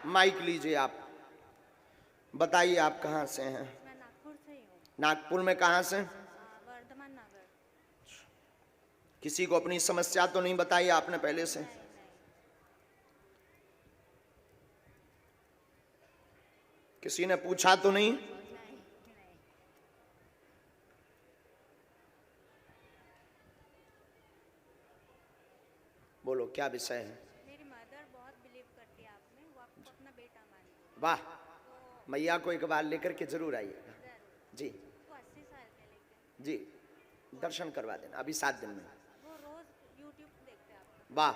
Mic लीजिए आप, बताइए आप कहाँ से हैं? मैं नागपुर से ही हूँ। नागपुर में कहाँ से? वर्धमान नगर। किसी को अपनी समस्या तो नहीं बताई आपने पहले से? नहीं नहीं किसी ने पूछा तो नहीं? नहीं नहीं। बोलो क्या विषय है? मेरी मदर बहुत बिलीव करती है आप में, वो आपको अपना बेटा मानती है। वाह, मैया को एक बार लेकर के जरूर आइएगा जी। वो 80 साल के लेके जी, दर्शन करवा देना अभी 7 दिन में। वो रोज यूट्यूब देखते हैं आपको। वाह।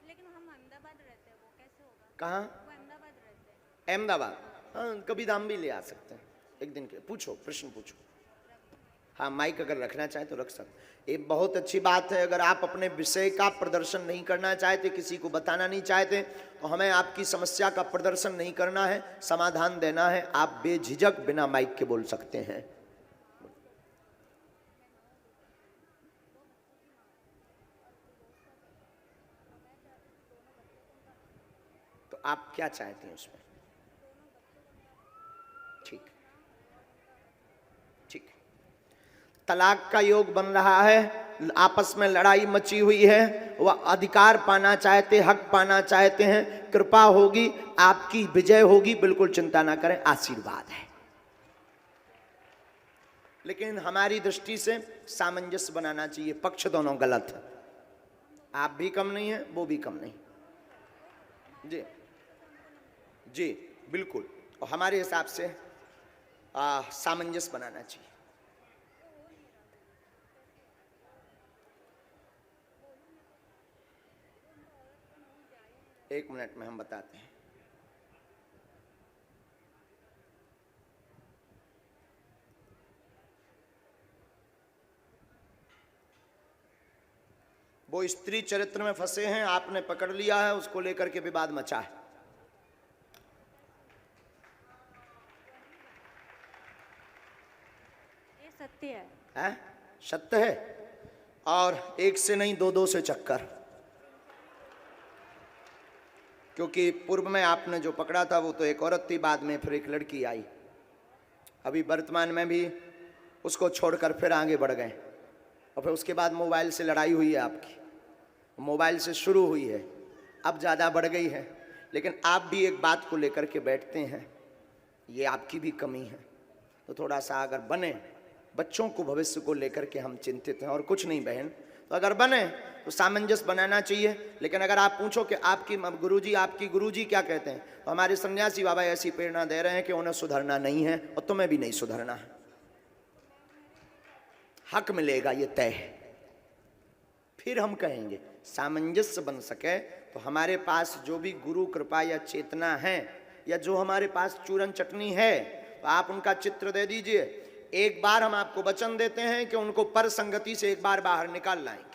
लेकिन हम अहमदाबाद रहते हैं, वो कैसे होगा? कहाँ? वो अहमदाबाद रहते हैं। अहमदाबाद? हाँ, कभी दाम भी ले आ सकते हैं एक दिन के। पूछो, प्रश्न पूछो। हाँ, माइक अगर रखना चाहे तो रख सकते। ये बहुत अच्छी बात है। अगर आप अपने विषय का प्रदर्शन नहीं करना चाहते, किसी को बताना नहीं चाहते, तो हमें आपकी समस्या का प्रदर्शन नहीं करना है, समाधान देना है। आप बेझिझक बिना माइक के बोल सकते हैं। तो आप क्या चाहते हैं उसमें? ठीक ठीक। तलाक का योग बन रहा है, आपस में लड़ाई मची हुई है, वह अधिकार पाना चाहते, हक पाना चाहते हैं। कृपा होगी, आपकी विजय होगी, बिल्कुल चिंता ना करें, आशीर्वाद है। लेकिन हमारी दृष्टि से सामंजस्य बनाना चाहिए, पक्ष दोनों गलत है। आप भी कम नहीं है, वो भी कम नहीं। जी जी बिल्कुल। और हमारे हिसाब से सामंजस्य बनाना चाहिए। एक मिनट में हम बताते हैं। वो स्त्री चरित्र में फंसे हैं, आपने पकड़ लिया है, उसको लेकर के विवाद मचा है। ये सत्य है? सत्य है। और एक से नहीं, दो से चक्कर। क्योंकि पूर्व में आपने जो पकड़ा था वो तो एक औरत थी, बाद में फिर एक लड़की आई। अभी वर्तमान में भी उसको छोड़कर फिर आगे बढ़ गए, और फिर उसके बाद मोबाइल से लड़ाई हुई है आपकी, मोबाइल से शुरू हुई है, अब ज़्यादा बढ़ गई है। लेकिन आप भी एक बात को लेकर के बैठते हैं, ये आपकी भी कमी है। तो थोड़ा सा अगर बने, बच्चों को भविष्य को लेकर के हम चिंतित हैं और कुछ नहीं बहन, तो अगर बने तो सामंजस्य बनाना चाहिए। लेकिन अगर आप पूछो कि आपकी गुरुजी क्या कहते हैं, तो हमारे सन्यासी बाबा ऐसी प्रेरणा दे रहे हैं कि उन्हें सुधरना नहीं है और तुम्हें भी नहीं सुधरना है। हक मिलेगा, ये तय है। फिर हम कहेंगे सामंजस्य बन सके तो हमारे पास जो भी गुरु कृपा या चेतना है, या जो हमारे पास चूरन चटनी है, तो आप उनका चित्र दे दीजिए। एक बार हम आपको वचन देते हैं कि उनको पर संगति से एक बार बाहर निकाल लाएंगे।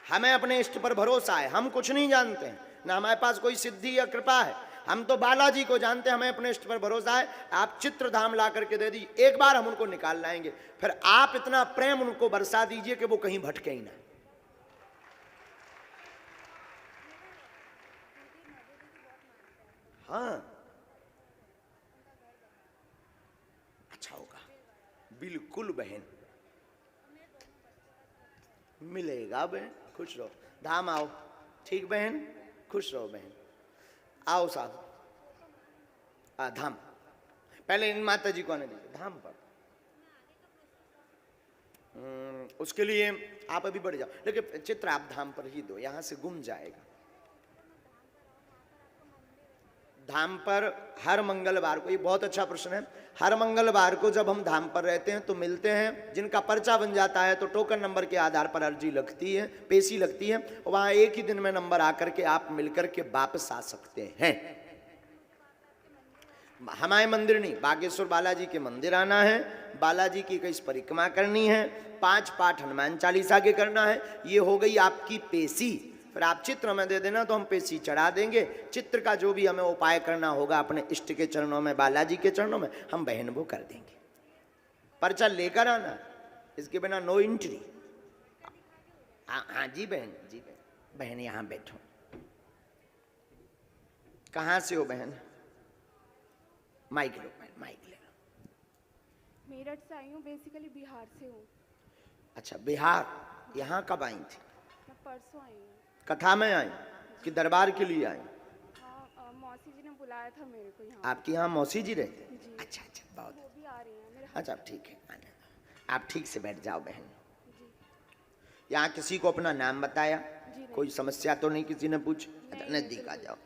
हमें अपने इष्ट पर भरोसा है, हम कुछ नहीं जानते हैं, ना हमारे पास कोई सिद्धि या कृपा है, हम तो बालाजी को जानते हैं। हमें अपने इष्ट पर भरोसा है। आप चित्र धाम ला करके दे दीजिए, एक बार हम उनको निकाल लाएंगे। फिर आप इतना प्रेम उनको बरसा दीजिए कि वो कहीं भटके ही ना। हाँ, अच्छा होगा, बिल्कुल बहन, मिलेगा बहन, खुश रहो। धाम आओ, ठीक बहन, खुश रहो बहन। आओ साहब, धाम पहले इन माता जी को आने दीजिए धाम पर। उसके लिए आप अभी बढ़ जाओ, लेकिन चित्र आप धाम पर ही दो, यहां से गुम जाएगा। धाम पर हर मंगलवार को, ये बहुत अच्छा प्रश्न है, हर मंगलवार को जब हम धाम पर रहते हैं तो मिलते हैं। जिनका पर्चा बन जाता है तो टोकन नंबर के आधार पर अर्जी लगती है, पेशी लगती है, वहां एक ही दिन में नंबर आकर के आप मिलकर के वापस आ सकते हैं। हमारे मंदिर नहीं, बागेश्वर बालाजी के मंदिर आना है, बालाजी की कई परिक्रमा करनी है, 5 पाठ हनुमान चालीसा के करना है। ये हो गई आपकी पेशी। फिर आप चित्र हमें दे देना तो हम पेशी चढ़ा देंगे। चित्र का जो भी हमें उपाय करना होगा अपने इष्ट के चरणों में, बालाजी के चरणों में, हम बहन वो कर देंगे। पर्चा लेकर आना, इसके बिना नो एंट्री। हाँ जी बहन, जी बहन, बहन यहाँ बैठो, कहाँ से हो बहन? माइक लो बहन, माइक ले लो। मेरठ से आई हूँ, बेसिकली बिहार से हूँ। अच्छा बिहार, यहाँ कब आई थी? मैं परसों आई हूँ। कथा में आई कि दरबार के लिए आई? हाँ, मौसी जी ने बुलाया था मेरे को यहाँ। आपके यहाँ मौसी जी रहते हैं? जी। अच्छा अच्छा, बहुत वो भी आ रही हैं मेरे अच्छा, ठीक है, आने दो। आप ठीक से बैठ जाओ बहन। जी। यहाँ किसी को अपना नाम बताया? जी नहीं। कोई समस्या तो नहीं किसी ने पूछ? अच्छा, नहीं, नजदीक आ बिल्कुल। जाओ।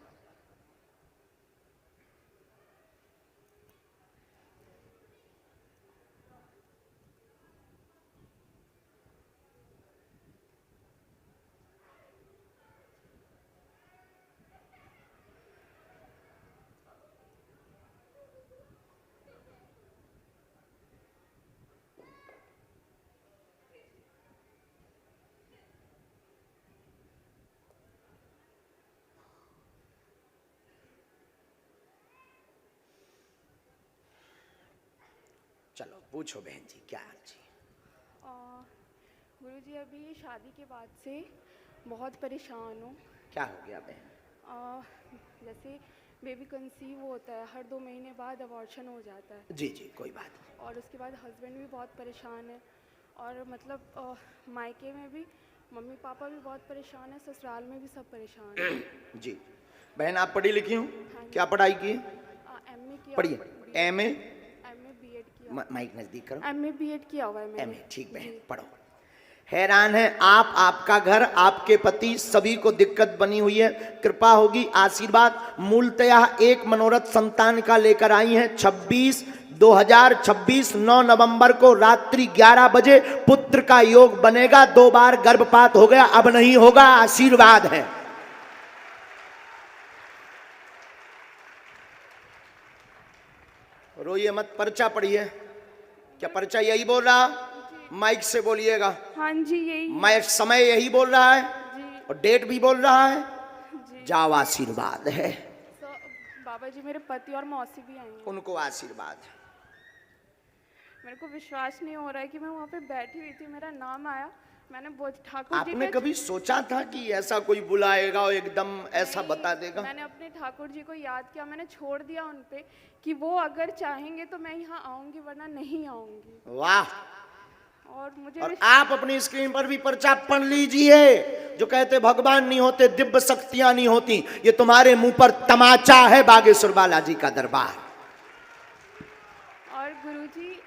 चलो पूछो बहन जी, क्या हाल जी? गुरु जी, अभी शादी के बाद से बहुत परेशान हूँ। क्या हो गया बहन? जैसे बेबी कंसीव होता है, हर 2 महीने बाद अबॉर्शन हो जाता है। जी जी, कोई बात नहीं। और उसके बाद हस्बैंड भी बहुत परेशान है। और मतलब मायके में भी मम्मी पापा भी बहुत परेशान है, ससुराल में भी सब परेशान है। जी बहन, आप पढ़ी लिखी हो? हाँ जी। क्या पढ़ाई की? एमए किया। पढ़िए। एमए? एमए बीएड किया। माइक नजदीक करो। एमए बीएड किया हुआ है मैंने। एमए, ठीक बहन, जी। पढ़ो। हैरान है आप, आपका घर, आपके पति, सभी को दिक्कत बनी हुई है। कृपा होगी, आशीर्वाद। मूलतः एक मनोरथ संतान का लेकर आई हैं। 2026 9 नवंबर को रात्रि 11 बजे पुत्र का योग बनेगा। 2 बार गर्भपात हो गया, अब नहीं होगा, आशीर्वाद है। रोइए मत, पर्चा पढ़िए। क्या पर्चा यही बोल रहा? माइक से बोलिएगा। हाँ जी, यही है। मैं समय यही बोल रहा है जी। और डेट भी बोल रहा है। जी। जाओ, आशीर्वाद है। बाबा जी, मेरे पति और मौसी भी आई हैं। उनको आशीर्वाद। मेरे को विश्वास नहीं हो रहा है कि मैं वहाँ पे बैठी हुई थी, मेरा नाम आया, मैंने ठाकुर जी आपने के कभी सोचा था कि ऐसा कोई बुलाएगा और एकदम ऐसा नहीं, बता देगा? मैंने अपने ठाकुर जी को याद किया, मैंने छोड़ दिया उन पे कि वो अगर चाहेंगे तो मैं यहाँ आऊंगी, वरना नहीं आऊंगी। वाह। और मुझे और आप अपनी स्क्रीन पर भी पर्चा पढ़ लीजिए। जो कहते भगवान नहीं होते, दिव्य शक्तियां नहीं होती, ये तुम्हारे मुंह पर तमाचा है बागेश्वर बालाजी का दरबार। और गुरुजी,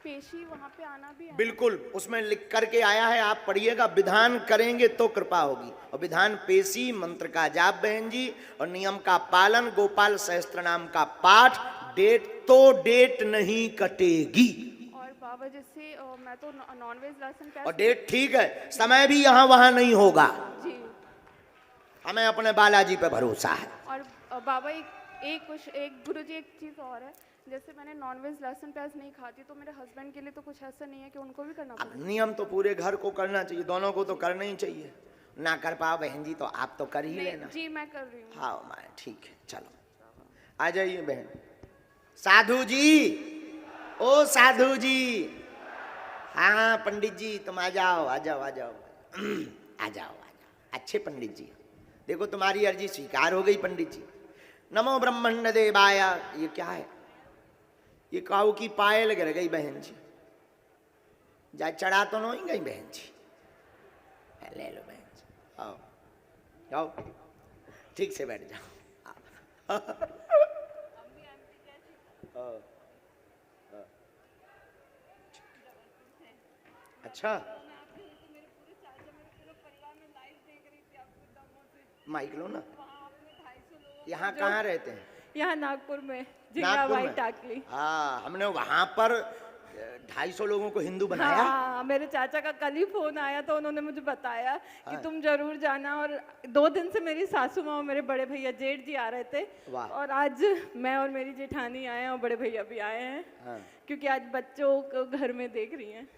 पेशी वहाँ पे आना भी है। बिल्कुल, उसमें लिख करके आया है, आप पढ़िएगा। विधान करेंगे तो कृपा होगी। और विधान पेशी, मंत्र का जाप बहन जी, और नियम का पालन, गोपाल सहस्त्र नाम का पाठ। डेट नहीं कटेगी। और बाबा, जैसे मैं तो नॉनवेज राशन और डेट ठीक है, समय भी यहाँ वहां नहीं होगा। जी। हमें अपने बालाजी पे भरोसा है। और बाबा, एक गुरुजी, एक चीज़ और है। जैसे मैंने नॉनवेज लहसुन प्याज नहीं खाती, तो मेरे हस्बैंड के लिए तो कुछ ऐसा नहीं है कि उनको भी करना अब पड़े? नियम तो पूरे घर को करना चाहिए, दोनों को तो करना ही चाहिए। ना कर पाओ बहन जी तो आप तो कर ही लेना। जी, मैं कर रही हूँ। हाँ माँ, ठीक है, चलो आ जाइए बहन। साधु जी, ओ साधु जी। हाँ पंडित जी, तुम आ जाओ, आ जाओ, आ जाओ, आ जाओ। अच्छे पंडित जी, देखो तुम्हारी अर्जी स्वीकार हो गई पंडित जी। नमो ब्रह्मण्ड देवाय। ये क्या है? ये काऊ की पायल गिर गई बहन जी। जा चढ़ा तो नहीं गई बहन जी? ले लो बहन जी, आओ आओ, ठीक से बैठ जाओ। अच्छा, माइक लो ना। यहाँ कहाँ रहते हैं? यहाँ नागपुर में, नागपुर जिंगाबाई में? टाकली। हाँ, हमने वहां पर 250 लोगों को हिंदू बनाया। हाँ, मेरे चाचा का कल ही फोन आया, तो उन्होंने मुझे बताया कि हाँ। तुम जरूर जाना। और 2 दिन से मेरी सासू माँ और मेरे बड़े भैया जेठ जी आ रहे थे। वाह। और आज मैं और मेरी जेठानी आए हैं, और बड़े भैया भी आए हैं। हाँ। क्योंकि आज बच्चों को घर में देख रही हैं।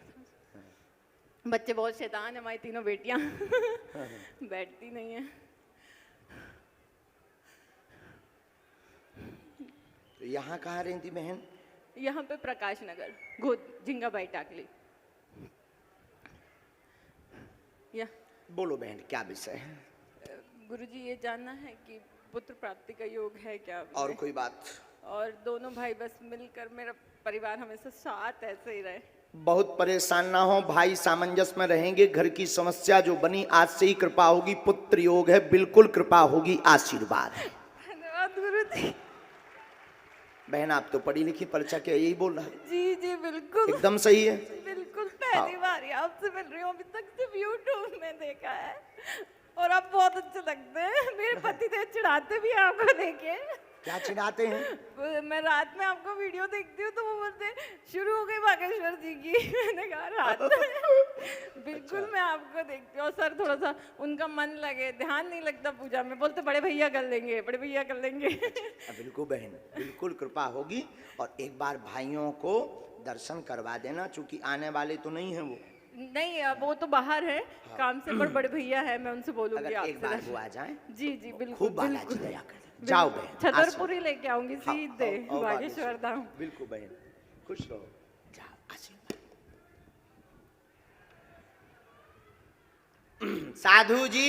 बच्चे बहुत शैतान है, हमारी तीनों बेटियां बैठती नहीं है। तो यहाँ कहाँ रहती बहन? यहाँ पे प्रकाश नगर, गोद, जिंगाबाई टाकली। या बोलो बहन, क्या विषय है? गुरुजी, ये जानना है कि पुत्र प्राप्ति का योग है क्या अभी? और कोई बात? और दोनों भाई बस मिलकर, मेरा परिवार हमेशा साथ ऐसे ही रहे। बहुत परेशान ना हो भाई, सामंजस्य में रहेंगे। घर की समस्या जो बनी आज से ही कृपा होगी, पुत्र योग है, बिल्कुल कृपा होगी, आशीर्वाद है। धन्यवाद गुरु जी। बहन आप तो पढ़ी लिखी, परीक्षा के यही बोल रहा है। जी जी बिल्कुल एकदम सही है। बिल्कुल पहली बार ही आपसे मिल रही हूँ, अभी तक सिर्फ यूट्यूब में देखा है और आप बहुत अच्छे लगते हैं। मेरे पति देव चिढ़ाते भी हैं आपको देखे। क्या चिढ़ाते हैं? मैं रात में आपको वीडियो देखती हूँ तो वो बोलते शुरू हो गई बागेश्वर जी की। मैंने कहा रात में बिल्कुल मैं आपको देखती हूँ। और सर थोड़ा सा उनका मन लगे, ध्यान नहीं लगता पूजा में, बोलते बड़े भैया कर लेंगे, बड़े भैया कर लेंगे। बिल्कुल बहन, बिल्कुल कृपा होगी। और एक बार भाइयों को दर्शन करवा देना, चूंकि आने वाले तो नहीं है वो। नहीं वो तो बाहर है काम से, पर बड़े भैया है, मैं उनसे बोलूंगी अगर एक बार आपसे। वो आ जाए जी जी बिल्कुल खूब बालाजी बिल्कुल। दया कर। जाओ बहन, छतरपुरी लेके आऊंगी हाँ, सीधे आओ बागेश्वर धाम। बिल्कुल बहन, खुश रहो, जाओ आशीर्वाद। साधु जी